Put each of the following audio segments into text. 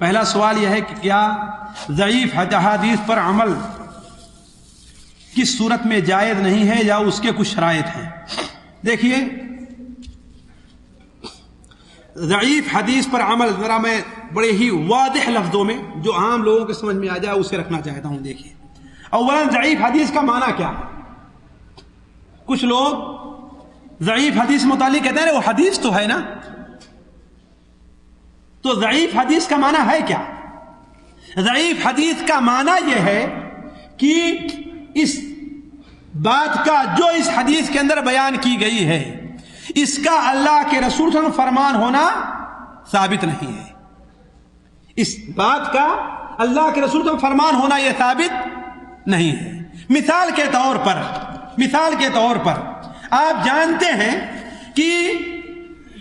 پہلا سوال یہ ہے کہ کیا ضعیف احادیث پر عمل کس صورت میں جائز نہیں ہے یا اس کے کچھ شرائط ہیں؟ دیکھیے، ضعیف حدیث پر عمل ذرا میں بڑے ہی واضح لفظوں میں جو عام لوگوں کے سمجھ میں آ جائے اسے رکھنا چاہتا ہوں۔ دیکھیے، اولا ضعیف حدیث کا معنی کیا ہے؟ کچھ لوگ ضعیف حدیث متعلق کہتے ہیں وہ حدیث تو ہے نا، تو ضعیف حدیث کا معنی ہے کیا؟ ضعیف حدیث کا معنی یہ ہے کہ اس بات کا جو اس حدیث کے اندر بیان کی گئی ہے اس کا اللہ کے رسول صلی اللہ علیہ وسلم فرمان ہونا ثابت نہیں ہے۔ اس بات کا اللہ کے رسول صلی اللہ علیہ وسلم فرمان ہونا یہ ثابت نہیں ہے۔ مثال کے طور پر آپ جانتے ہیں کہ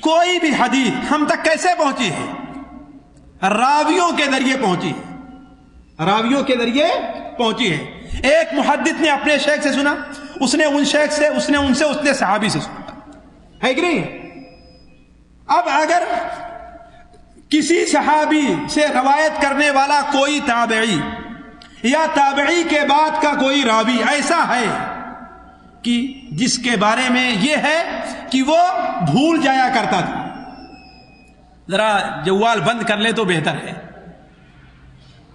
کوئی بھی حدیث ہم تک کیسے پہنچی ہے؟ راویوں کے ذریعے پہنچی ہے۔ ایک محدث نے اپنے شیخ سے سنا، اس نے ان شیخ سے، اس نے صحابی سے سنا، ہے کہ نہیں؟ اب اگر کسی صحابی سے روایت کرنے والا کوئی تابعی یا تابعی کے بعد کا کوئی راوی ایسا ہے کہ جس کے بارے میں یہ ہے کہ وہ بھول جایا کرتا تھا، ذرا جوال بند کر لے تو بہتر ہے،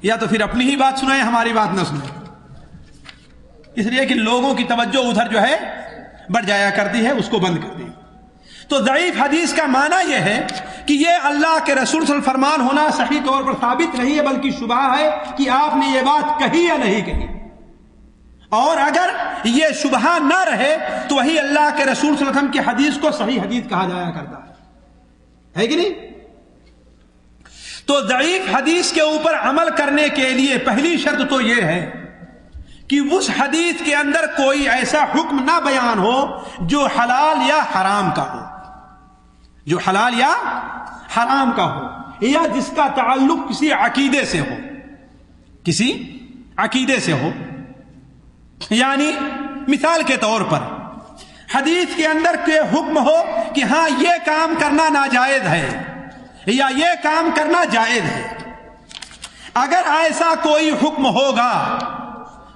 یا تو پھر اپنی ہی بات سنائیں، ہماری بات نہ سنائیں، اس لیے کہ لوگوں کی توجہ ادھر جو ہے بڑھ جایا کرتی ہے، اس کو بند کر دیں۔ تو ضعیف حدیث کا معنی یہ ہے کہ یہ اللہ کے رسول صلی اللہ علیہ وسلم فرمان ہونا صحیح طور پر ثابت نہیں ہے، بلکہ شبہ ہے کہ آپ نے یہ بات کہی یا نہیں کہی، اور اگر یہ شبہ نہ رہے تو وہی اللہ کے رسول صلی اللہ علیہ وسلم کی حدیث کو صحیح حدیث کہا جایا کرتا ہے کہ نہیں؟ تو ضعیف حدیث کے اوپر عمل کرنے کے لیے پہلی شرط تو یہ ہے کہ اس حدیث کے اندر کوئی ایسا حکم نہ بیان ہو جو حلال یا حرام کا ہو، یا جس کا تعلق کسی عقیدے سے ہو، یعنی مثال کے طور پر حدیث کے اندر کوئی حکم ہو کہ ہاں یہ کام کرنا ناجائز ہے یا یہ کام کرنا جائز ہے، اگر ایسا کوئی حکم ہوگا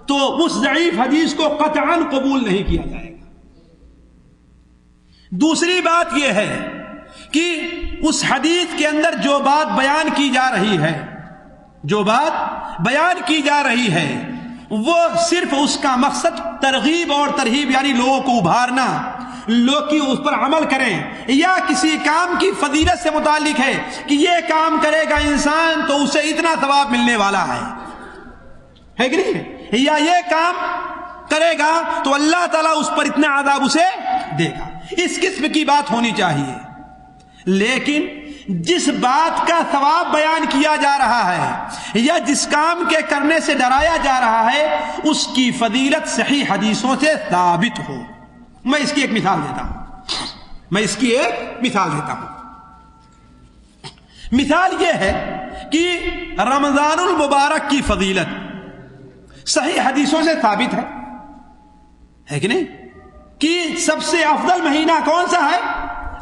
تو اس ضعیف حدیث کو قطعاً قبول نہیں کیا جائے گا۔ دوسری بات یہ ہے کہ اس حدیث کے اندر جو بات بیان کی جا رہی ہے وہ صرف اس کا مقصد ترغیب اور ترہیب، یعنی لوگوں کو ابھارنا، لوگ کی اس پر عمل کریں، یا کسی کام کی فضیلت سے متعلق ہے کہ یہ کام کرے گا انسان تو اسے اتنا ثواب ملنے والا ہے کہ نہیں، یا یہ کام کرے گا تو اللہ تعالیٰ اس پر اتنا عذاب اسے دے گا، اس قسم کی بات ہونی چاہیے۔ لیکن جس بات کا ثواب بیان کیا جا رہا ہے یا جس کام کے کرنے سے ڈرایا جا رہا ہے اس کی فضیلت صحیح حدیثوں سے ثابت ہو۔ میں اس کی ایک مثال دیتا ہوں۔ مثال یہ ہے کہ رمضان المبارک کی فضیلت صحیح حدیثوں سے ثابت ہے کہ نہیں، کہ سب سے افضل مہینہ کون سا ہے؟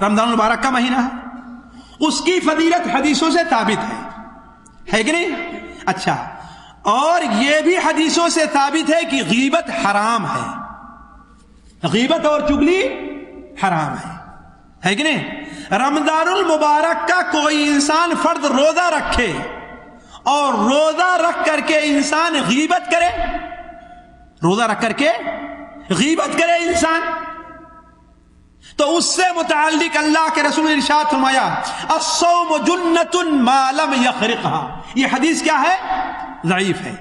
رمضان المبارک کا مہینہ ہے، اس کی فضیلت حدیثوں سے ثابت ہے کہ نہیں؟ اچھا، اور یہ بھی حدیثوں سے ثابت ہے کہ غیبت حرام ہے، غیبت اور چغلی حرام ہے کہ نہیں؟ رمضان المبارک کا کوئی انسان فرض روزہ رکھے اور روزہ رکھ کر کے انسان غیبت کرے انسان، تو اس سے متعلق اللہ کے رسول نے ارشاد فرمایا الصوم جنۃ ما لم یخرقها۔ یہ حدیث کیا ہے؟ ضعیف ہے۔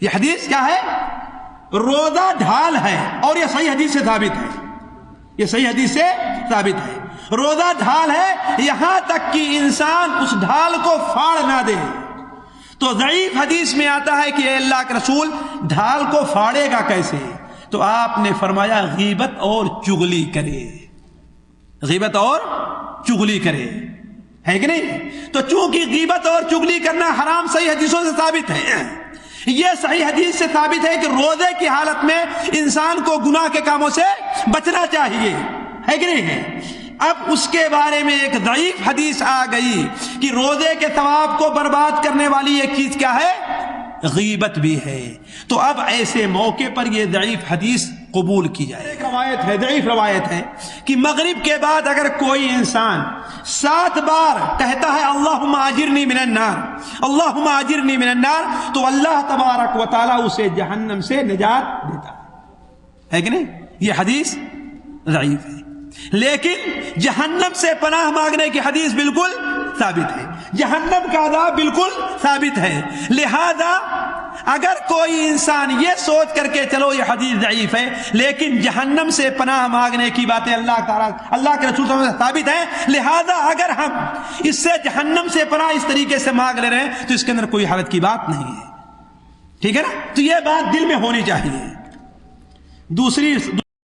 یہ حدیث کیا ہے؟ روزہ ڈھال ہے، اور یہ صحیح حدیث سے ثابت ہے، روزہ ڈھال ہے یہاں تک کہ انسان اس ڈھال کو پھاڑ نہ دے۔ تو ضعیف حدیث میں آتا ہے کہ اے اللہ کے رسول ڈھال کو پھاڑے گا کیسے؟ تو آپ نے فرمایا غیبت اور چغلی کرے، ہے کہ نہیں؟ تو چونکہ غیبت اور چغلی کرنا حرام صحیح حدیثوں سے ثابت ہے، یہ صحیح حدیث سے ثابت ہے کہ روزے کی حالت میں انسان کو گناہ کے کاموں سے بچنا چاہیے، ہے کہ نہیں ہے؟ اب اس کے بارے میں ایک ضعیف حدیث آ گئی کہ روزے کے ثواب کو برباد کرنے والی ایک چیز کیا ہے؟ غیبت بھی ہے. تو اب ایسے موقع پر یہ ضعیف حدیث قبول کی جائے. ایک روایت ہے، ضعیف روایت ہے، کہ مغرب کے بعد اگر کوئی انسان 7 بار کہتا ہے اللہم اجرنی من النار، اللہم اجرنی من النار، تو اللہ تبارک و تعالی اسے جہنم سے نجات دیتا ہے کہ نہیں؟ یہ حدیث ضعیف ہے، لیکن جہنم سے پناہ مانگنے کی حدیث بالکل ثابت ہے، جہنم کا عذاب بالکل ثابت ہے. لہذا اگر کوئی انسان یہ سوچ کر کے چلو یہ حدیث ضعیف ہے لیکن جہنم سے پناہ مانگنے کی باتیں اللہ کے رسول صلی اللہ علیہ وسلم سے ثابت ہیں، لہذا اگر ہم اس سے جہنم سے پناہ اس طریقے سے مانگ لے رہے ہیں تو اس کے اندر کوئی حرج کی بات نہیں ہے. ٹھیک ہے نا؟ تو یہ بات دل میں ہونی چاہیے.